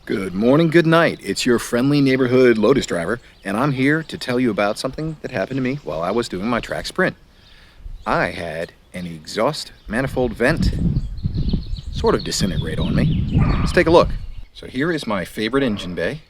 Good morning, good night. It's your friendly neighborhood Lotus driver, and I'm here to tell you about something that happened to me while I was doing my track sprint. I had an exhaust manifold vent sort of disintegrate on me. Let's take a look. So here is my favorite engine bay,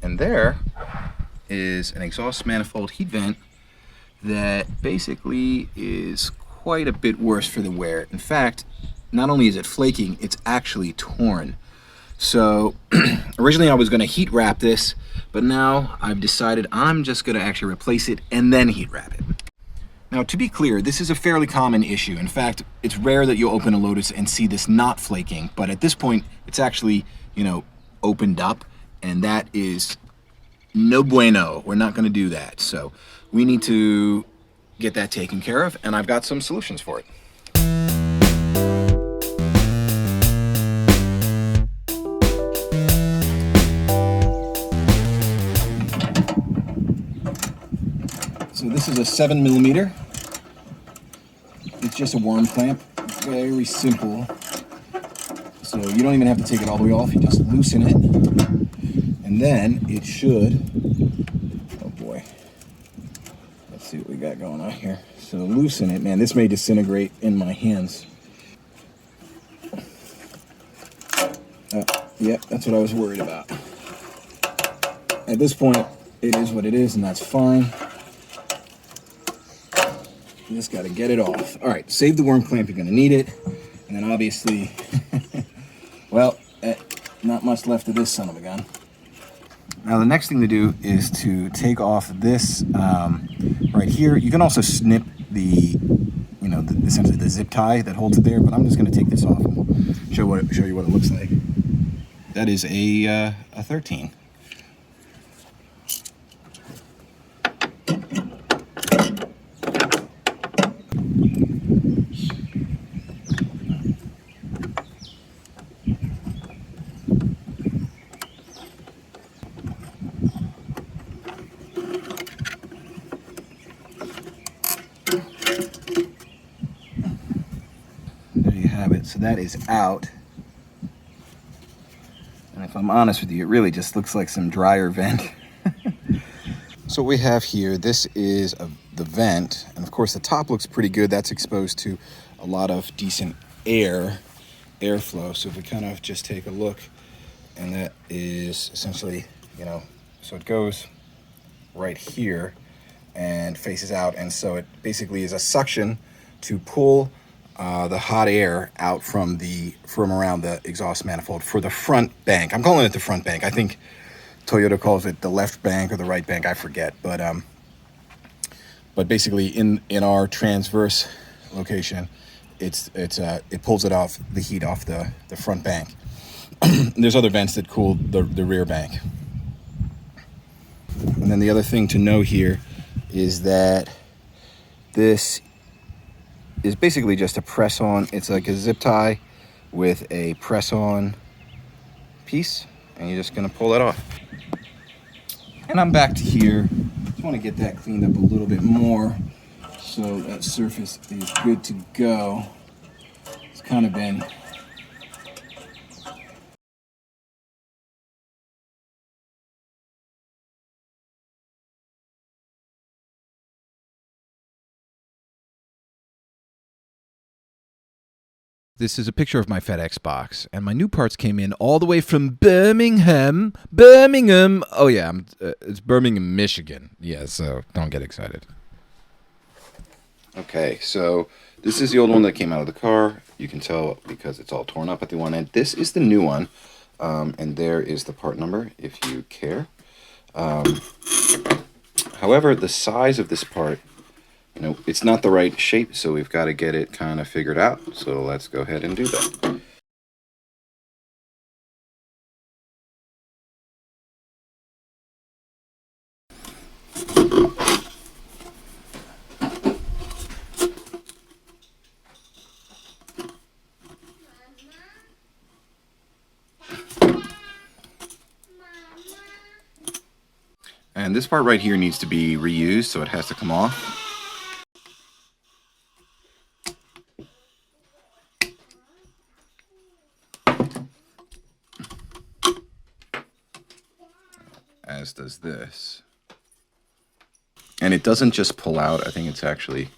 and there is an exhaust manifold heat vent that basically is quite a bit worse for the wear. In fact, not only is it flaking, it's actually torn. So originally I was going to heat wrap this, but now I've decided I'm just going to actually replace it and then heat wrap it. Now, to be clear, this is a fairly common issue. In fact, it's rare that you'll open a Lotus and see this not flaking, but at this point it's actually, opened up, and that is no bueno. We're not going to do that. So we need to get that taken care of, and I've got some solutions for it. So this is a 7mm. It's just a worm clamp. Very simple. So you don't even have to take it all the way off. You just loosen it. And then it should, oh boy. Let's see what we got going on here. So loosen it. Man, this may disintegrate in my hands. Yep, that's what I was worried about. At this point, it is what it is, and that's fine. You just got to get it off. All right, save the worm clamp. You're going to need it. And then obviously, well, not much left of this son of a gun. Now the next thing to do is to take off this right here. You can also snip the, essentially the zip tie that holds it there. But I'm just going to take this off and we'll show you what it looks like. That is a 13. There you have it. So that is out. And if I'm honest with you, it really just looks like some dryer vent. So what we have here, this is the vent. And of course the top looks pretty good. That's exposed to a lot of decent airflow. So if we kind of just take a look, and that is essentially, so it goes right here and faces out. And so it basically is a suction to pull the hot air out from around the exhaust manifold for the front bank. I'm calling it the front bank. I think Toyota calls it the left bank or the right bank. I forget, but basically in our transverse location, it pulls it off, the heat off the front bank. There's other vents that cool the rear bank. And then the other thing to know here is that this is basically just a press-on. It's like a zip tie with a press-on piece, and you're just gonna pull that off. And I'm back to here. Just want to get that cleaned up a little bit more so that surface is good to go. It's kind of been This is a picture of my FedEx box, and my new parts came in all the way from Birmingham. Birmingham! Oh yeah, it's Birmingham, Michigan. Yeah, so don't get excited. Okay, so this is the old one that came out of the car. You can tell because it's all torn up at the one end. This is the new one, and there is the part number if you care. However, the size of this part, it's not the right shape, so we've got to get it kind of figured out. So let's go ahead and do that. And this part right here needs to be reused, so it has to come off. as does this. And it doesn't just pull out. I think it's actually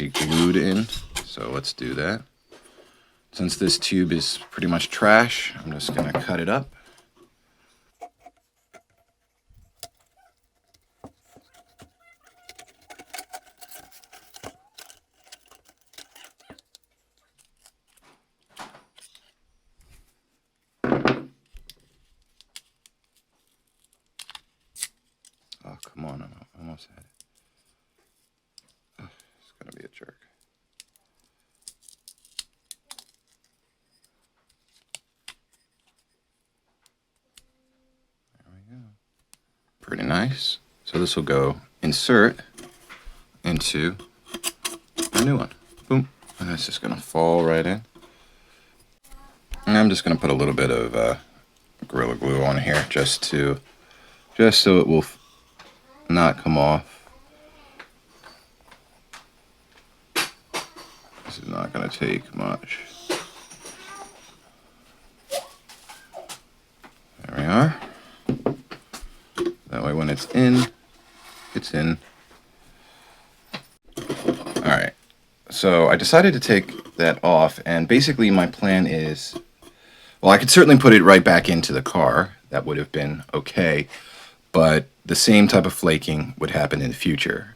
glued in. So let's do that. Since this tube is pretty much trash, I'm just gonna cut it up. Oh, come on, I almost had it. Oh, it's gonna be a jerk. There we go. Pretty nice. So this will go insert into a new one. Boom. And it's just gonna fall right in. And I'm just gonna put a little bit of Gorilla Glue on here just so it will not come off. This is not gonna take much. There we are. That way when it's in, it's in. All right. So I decided to take that off, and basically my plan is, well, I could certainly put it right back into the car. That would have been okay, but the same type of flaking would happen in the future.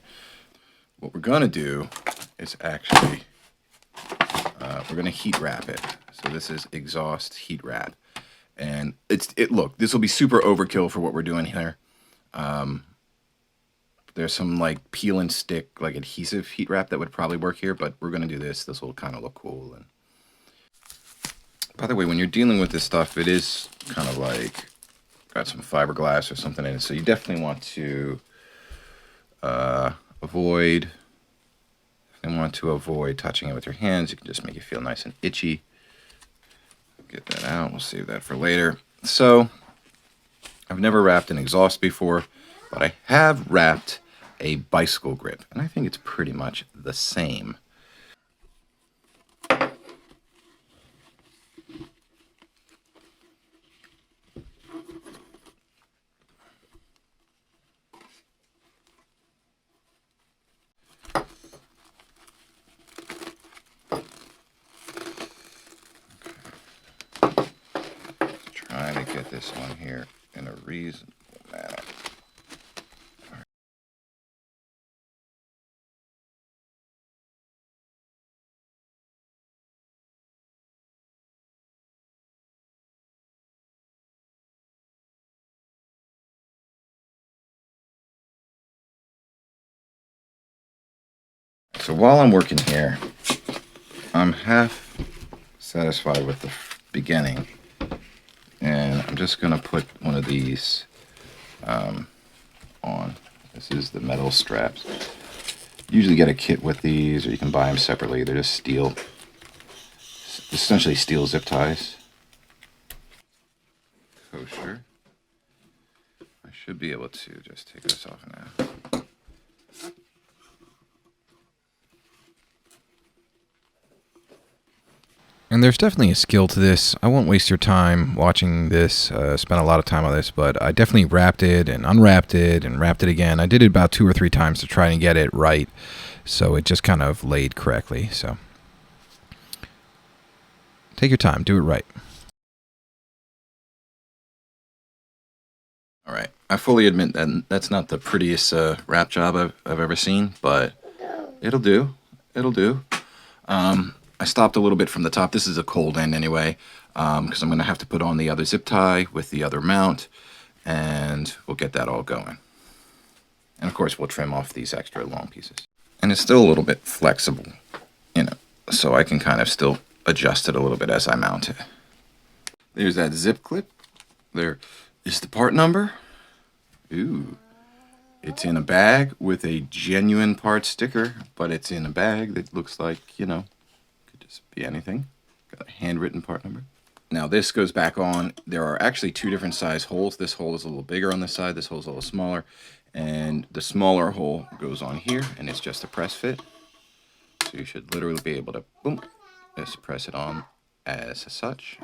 What we're gonna do is actually, we're gonna heat wrap it. So this is exhaust heat wrap, and look, this will be super overkill for what we're doing here. There's some like peel and stick, like adhesive heat wrap that would probably work here, but we're gonna do this. This will kind of look cool. And by the way, when you're dealing with this stuff, it is kind of like got some fiberglass or something in it, so you definitely want to avoid touching it with your hands. You can just make it feel nice and itchy. Get that out. We'll save that for later. So I've never wrapped an exhaust before, but I have wrapped a bicycle grip, and I think it's pretty much the same. Trying to get this one here in a reasonable manner. So while I'm working here, I'm half satisfied with the beginning, and I'm just gonna put one of these on. This is the metal straps. You usually get a kit with these, or you can buy them separately. They're just steel, essentially steel zip ties. Kosher. I should be able to just take this off now. And there's definitely a skill to this. I won't waste your time watching this, spent a lot of time on this, but I definitely wrapped it and unwrapped it and wrapped it again. I did it about 2 or 3 times to try and get it right, so it just kind of laid correctly. So take your time, do it right. All right, I fully admit that that's not the prettiest wrap job I've ever seen, but it'll do. It'll do. I stopped a little bit from the top. This is a cold end anyway, because I'm going to have to put on the other zip tie with the other mount, and we'll get that all going. And of course, we'll trim off these extra long pieces. And it's still a little bit flexible, you know, so I can kind of still adjust it a little bit as I mount it. There's that zip clip. There is the part number. Ooh. It's in a bag with a genuine part sticker, but it's in a bag that looks like, you know, be anything. Got a handwritten part number. Now this goes back on. There are actually 2 different size holes. This hole is a little bigger on this side. This hole is a little smaller. And the smaller hole goes on here, and it's just a press fit. So you should literally be able to, boom, just press it on as such.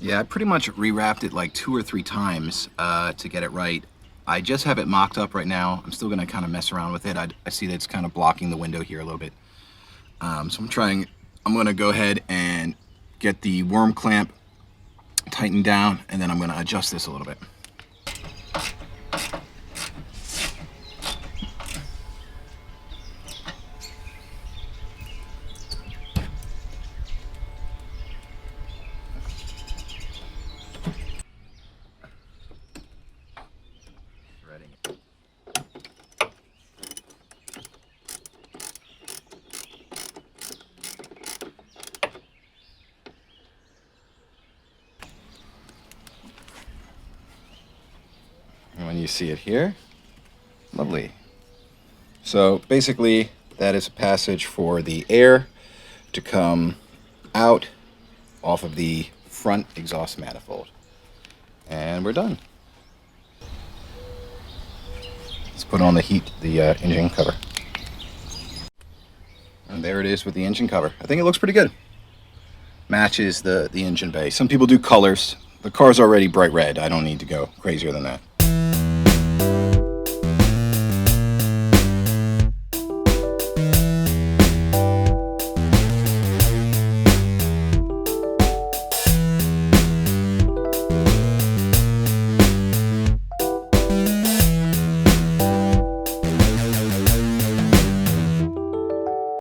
Yeah, I pretty much rewrapped it like 2 or 3 times to get it right. I just have it mocked up right now. I'm still going to kind of mess around with it. I see that it's kind of blocking the window here a little bit. So I'm going to go ahead and get the worm clamp tightened down, and then I'm going to adjust this a little bit. Threading it. And when you see it here, lovely. So basically, that is a passage for the air to come out off of the front exhaust manifold. And we're done. Let's put on the engine cover. And there it is with the engine cover. I think it looks pretty good. Matches the engine bay. Some people do colors. The car's already bright red. I don't need to go crazier than that.